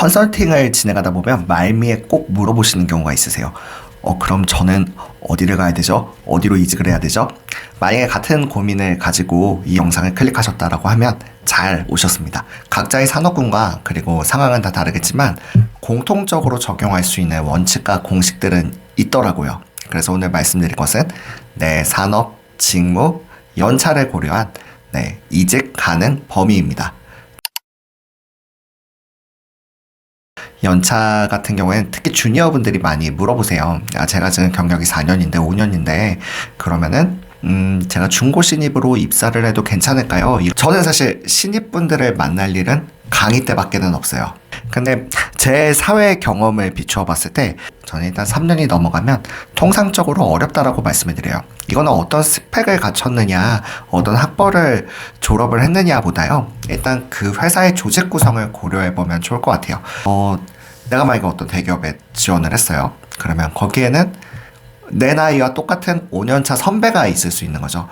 컨설팅을 진행하다 보면 말미에 꼭 물어보시는 경우가 있으세요. 그럼 저는 어디를 가야 되죠? 어디로 이직을 해야 되죠? 만약에 같은 고민을 가지고 이 영상을 클릭하셨다라고 하면 잘 오셨습니다. 각자의 산업군과 그리고 상황은 다 다르겠지만 공통적으로 적용할 수 있는 원칙과 공식들은 있더라고요. 그래서 오늘 말씀드릴 것은 내 산업, 직무, 연차를 고려한 이직 가능 범위입니다. 연차 같은 경우에는 특히 주니어 분들이 많이 물어보세요. 제가 지금 경력이 4년인데 5년인데 그러면은 제가 중고 신입으로 입사를 해도 괜찮을까요? 저는 사실 신입분들을 만날 일은 강의 때밖에는 없어요. 근데 제 사회 경험을 비추어 봤을 때 저는 일단 3년이 넘어가면 통상적으로 어렵다라고 말씀을 드려요. 이거는 어떤 스펙을 갖췄느냐, 어떤 학벌을 졸업을 했느냐 보다요. 일단 그 회사의 조직 구성을 고려해 보면 좋을 것 같아요. 내가 만약에 어떤 대기업에 지원을 했어요. 그러면 거기에는 내 나이와 똑같은 5년차 선배가 있을 수 있는 거죠.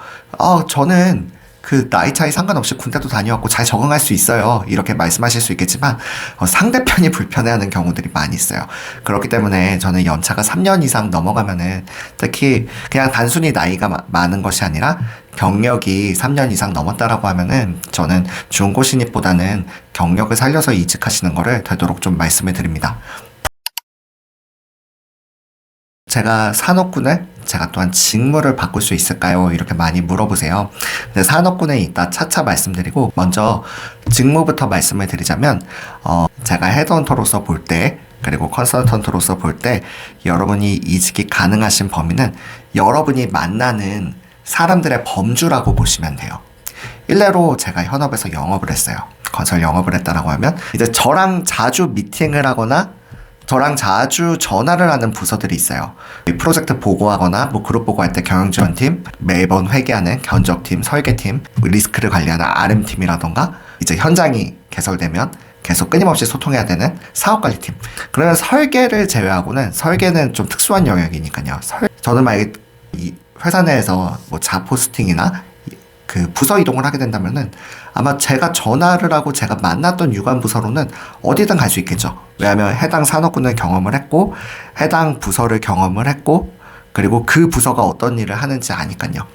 저는 그 나이 차이 상관없이 군대도 다녀왔고 잘 적응할 수 있어요. 이렇게 말씀하실 수 있겠지만 상대편이 불편해하는 경우들이 많이 있어요. 그렇기 때문에 저는 연차가 3년 이상 넘어가면은 특히 그냥 단순히 나이가 많은 것이 아니라 경력이 3년 이상 넘었다라고 하면은 저는 중고 신입보다는 경력을 살려서 이직하시는 거를 되도록 좀 말씀을 드립니다. 제가 산업군을 제가 또한 직무를 바꿀 수 있을까요? 이렇게 많이 물어보세요. 근데 산업군에 이따 차차 말씀드리고 먼저 직무부터 말씀을 드리자면 제가 헤드헌터로서 볼 때 그리고 컨설턴트로서 볼 때 여러분이 이직이 가능하신 범위는 여러분이 만나는 사람들의 범주라고 보시면 돼요. 일례로 제가 현업에서 영업을 했어요. 건설 영업을 했다라고 하면 이제 저랑 자주 미팅을 하거나 저랑 자주 전화를 하는 부서들이 있어요. 프로젝트 보고하거나 뭐 그룹 보고할 때 경영지원팀, 매번 회계하는 견적팀, 설계팀, 리스크를 관리하는 RM팀이라던가 이제 현장이 개설되면 계속 끊임없이 소통해야 되는 사업관리팀. 그러면 설계를 제외하고는 설계는 좀 특수한 영역이니까요. 저는 만약에 이 회사 내에서 뭐 자포스팅이나 그 부서 이동을 하게 된다면은 아마 제가 전화를 하고 제가 만났던 유관 부서로는 어디든 갈 수 있겠죠. 왜냐하면 해당 산업군을 경험을 했고 해당 부서를 경험을 했고 그리고 그 부서가 어떤 일을 하는지 아니까요.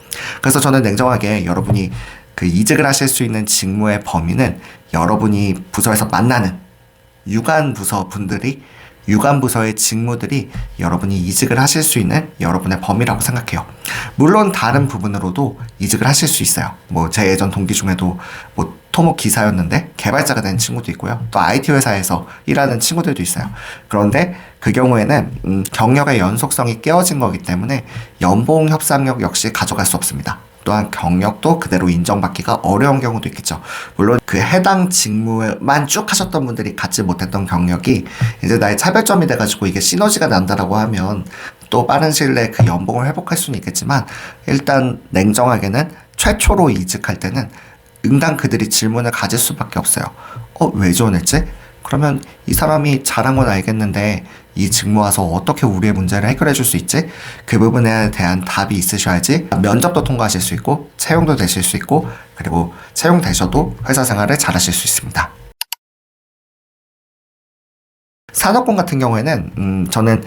그래서 저는 냉정하게 여러분이 그 이직을 하실 수 있는 직무의 범위는 여러분이 부서에서 만나는 유관 부서 분들이 유관 부서의 직무들이 여러분이 이직을 하실 수 있는 여러분의 범위라고 생각해요. 물론 다른 부분으로도 이직을 하실 수 있어요. 뭐 제 예전 동기 중에도 뭐 토목 기사였는데 개발자가 된 친구도 있고요. 또 IT 회사에서 일하는 친구들도 있어요. 그런데 그 경우에는 경력의 연속성이 깨어진 거기 때문에 연봉 협상력 역시 가져갈 수 없습니다. 또한 경력도 그대로 인정받기가 어려운 경우도 있겠죠. 물론 그 해당 직무만 쭉 하셨던 분들이 갖지 못했던 경력이 이제 나의 차별점이 돼가지고 이게 시너지가 난다라고 하면 또 빠른 시일 내에 그 연봉을 회복할 수는 있겠지만 일단 냉정하게는 최초로 이직할 때는 응당 그들이 질문을 가질 수밖에 없어요. 왜 지원했지? 그러면 이 사람이 잘한 건 알겠는데 이 직무 와서 어떻게 우리의 문제를 해결해 줄 수 있지? 그 부분에 대한 답이 있으셔야지 면접도 통과하실 수 있고 채용도 되실 수 있고 그리고 채용되셔도 회사 생활을 잘 하실 수 있습니다. 산업군 같은 경우에는 저는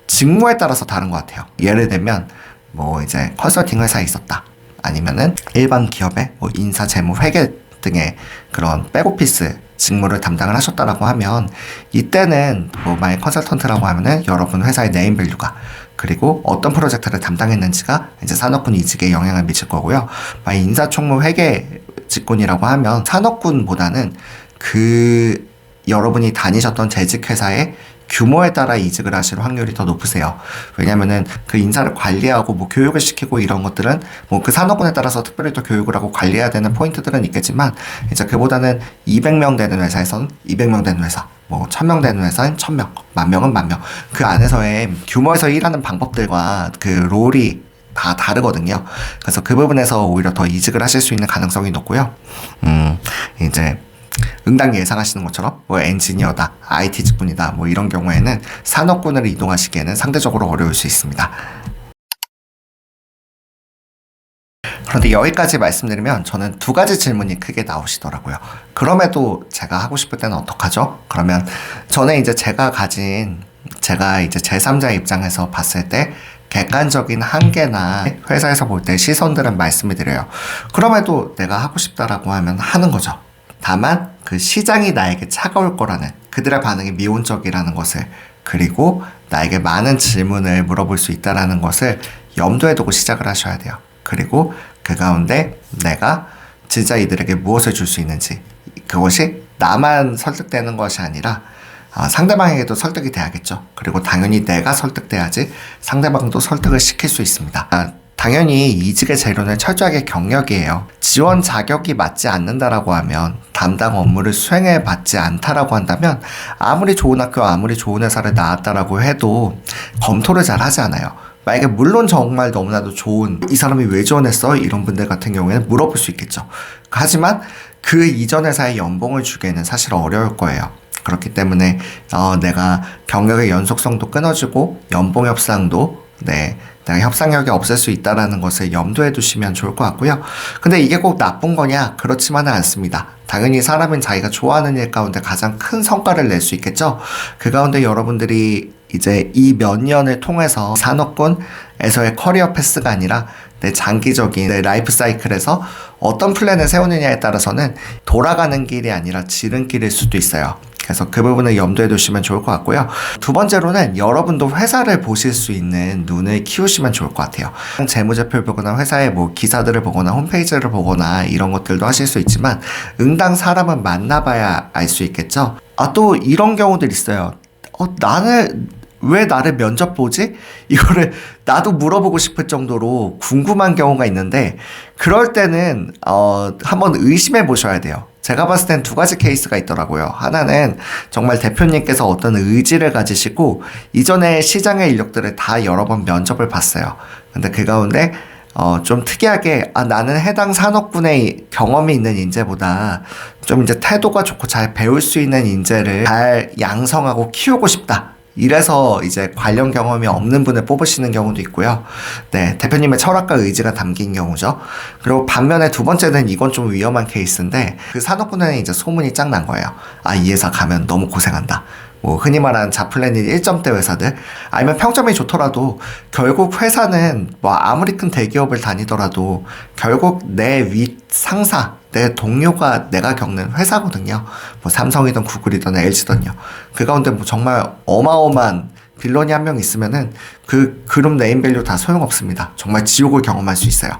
직무에 따라서 다른 것 같아요. 예를 들면 뭐 이제 컨설팅 회사에 있었다. 아니면은 일반 기업의 뭐 인사, 재무, 회계 등의 그런 백오피스 직무를 담당을 하셨다라고 하면 이때는 뭐 만약 컨설턴트라고 하면은 여러분 회사의 네임밸류가 그리고 어떤 프로젝트를 담당했는지가 이제 산업군 이직에 영향을 미칠 거고요. 만약 인사총무 회계 직군이라고 하면 산업군보다는 그 여러분이 다니셨던 재직 회사의 규모에 따라 이직을 하실 확률이 더 높으세요. 왜냐면은 그 인사를 관리하고 뭐 교육을 시키고 이런 것들은 뭐 그 산업군에 따라서 특별히 또 교육을 하고 관리해야 되는 포인트들은 있겠지만 이제 그보다는 200명 되는 회사에서는 200명 되는 회사, 뭐 1000명 되는 회사는 1000명, 10,000명은 10,000명. 그 안에서의 규모에서 일하는 방법들과 그 롤이 다 다르거든요. 그래서 그 부분에서 오히려 더 이직을 하실 수 있는 가능성이 높고요. 이제 응당 예상하시는 것처럼 뭐 엔지니어다, IT 직군이다 뭐 이런 경우에는 산업군을 이동하시기에는 상대적으로 어려울 수 있습니다. 그런데 여기까지 말씀드리면 저는 두 가지 질문이 크게 나오시더라고요. 그럼에도 제가 하고 싶을 때는 어떡하죠? 그러면 저는 이제 제가 이제 제3자 입장에서 봤을 때 객관적인 한계나 회사에서 볼 때 시선들은 말씀을 드려요. 그럼에도 내가 하고 싶다라고 하면 하는 거죠. 다만 그 시장이 나에게 차가울 거라는, 그들의 반응이 미온적이라는 것을, 그리고 나에게 많은 질문을 물어볼 수 있다라는 것을 염두에 두고 시작을 하셔야 돼요. 그리고 그 가운데 내가 진짜 이들에게 무엇을 줄 수 있는지, 그것이 나만 설득되는 것이 아니라 상대방에게도 설득이 돼야겠죠. 그리고 당연히 내가 설득돼야지 상대방도 설득을 시킬 수 있습니다. 당연히 이직의 재료는 철저하게 경력이에요. 지원 자격이 맞지 않는다라고 하면, 담당 업무를 수행해 받지 않다라고 한다면 아무리 좋은 학교, 아무리 좋은 회사를 나왔다라고 해도 검토를 잘 하지 않아요. 만약에 물론 정말 너무나도 좋은, 이 사람이 왜 지원했어? 이런 분들 같은 경우에는 물어볼 수 있겠죠. 하지만 그 이전 회사에 연봉을 주기에는 사실 어려울 거예요. 그렇기 때문에 내가 경력의 연속성도 끊어지고 연봉 협상도 내가 협상력이 없을 수 있다는 것을 염두에 두시면 좋을 것 같고요. 근데 이게 꼭 나쁜 거냐? 그렇지만은 않습니다. 당연히 사람은 자기가 좋아하는 일 가운데 가장 큰 성과를 낼 수 있겠죠. 그 가운데 여러분들이 이제 이 몇 년을 통해서 산업군에서의 커리어 패스가 아니라 내 장기적인 내 라이프 사이클에서 어떤 플랜을 세우느냐에 따라서는 돌아가는 길이 아니라 지름길일 수도 있어요. 그래서 그 부분을 염두에 두시면 좋을 것 같고요. 두 번째로는 여러분도 회사를 보실 수 있는 눈을 키우시면 좋을 것 같아요. 재무제표를 보거나 회사의 기사들을 보거나 홈페이지를 보거나 이런 것들도 하실 수 있지만, 응당 사람은 만나봐야 알 수 있겠죠. 또 이런 경우들 있어요. 왜 나를 면접 보지? 이거를 나도 물어보고 싶을 정도로 궁금한 경우가 있는데, 그럴 때는 한번 의심해 보셔야 돼요. 제가 봤을 땐 두 가지 케이스가 있더라고요. 하나는 정말 대표님께서 어떤 의지를 가지시고 이전에 시장의 인력들을 다 여러 번 면접을 봤어요. 근데 그 가운데 좀 특이하게 나는 해당 산업군의 경험이 있는 인재보다 좀 이제 태도가 좋고 잘 배울 수 있는 인재를 잘 양성하고 키우고 싶다. 이래서 이제 관련 경험이 없는 분을 뽑으시는 경우도 있고요. 대표님의 철학과 의지가 담긴 경우죠. 그리고 반면에 두 번째는, 이건 좀 위험한 케이스인데, 그 산업군에는 이제 소문이 쫙 난 거예요. 이 회사 가면 너무 고생한다. 흔히 말하는 자플랜이 1점대 회사들, 아니면 평점이 좋더라도 결국 회사는 아무리 큰 대기업을 다니더라도 결국 내 윗 상사, 내 동료가 내가 겪는 회사거든요. 삼성이든 구글이든 LG든요. 그 가운데 정말 어마어마한 빌런이 한 명 있으면은 그 그룹 네임밸류 다 소용없습니다. 정말 지옥을 경험할 수 있어요.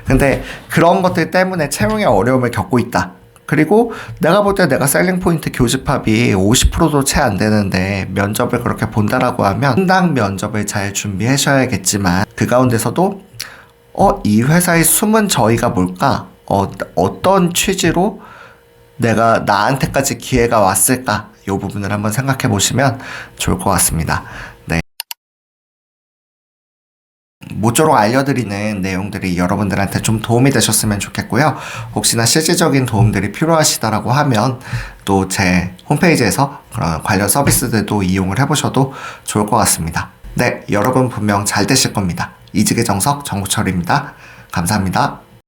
근데 그런 것들 때문에 채용의 어려움을 겪고 있다. 그리고 내가 볼 때 내가 셀링 포인트 교집합이 50%도 채 안 되는데 면접을 그렇게 본다라고 하면 상당 면접을 잘 준비하셔야겠지만, 그 가운데서도 이 회사의 숨은 저희가 뭘까? 어떤 취지로 나한테까지 기회가 왔을까? 이 부분을 한번 생각해 보시면 좋을 것 같습니다. 모쪼록 알려드리는 내용들이 여러분들한테 좀 도움이 되셨으면 좋겠고요. 혹시나 실질적인 도움들이 필요하시다라고 하면 또 제 홈페이지에서 그런 관련 서비스들도 이용을 해보셔도 좋을 것 같습니다. 여러분 분명 잘 되실 겁니다. 이직의 정석 정우철입니다. 감사합니다.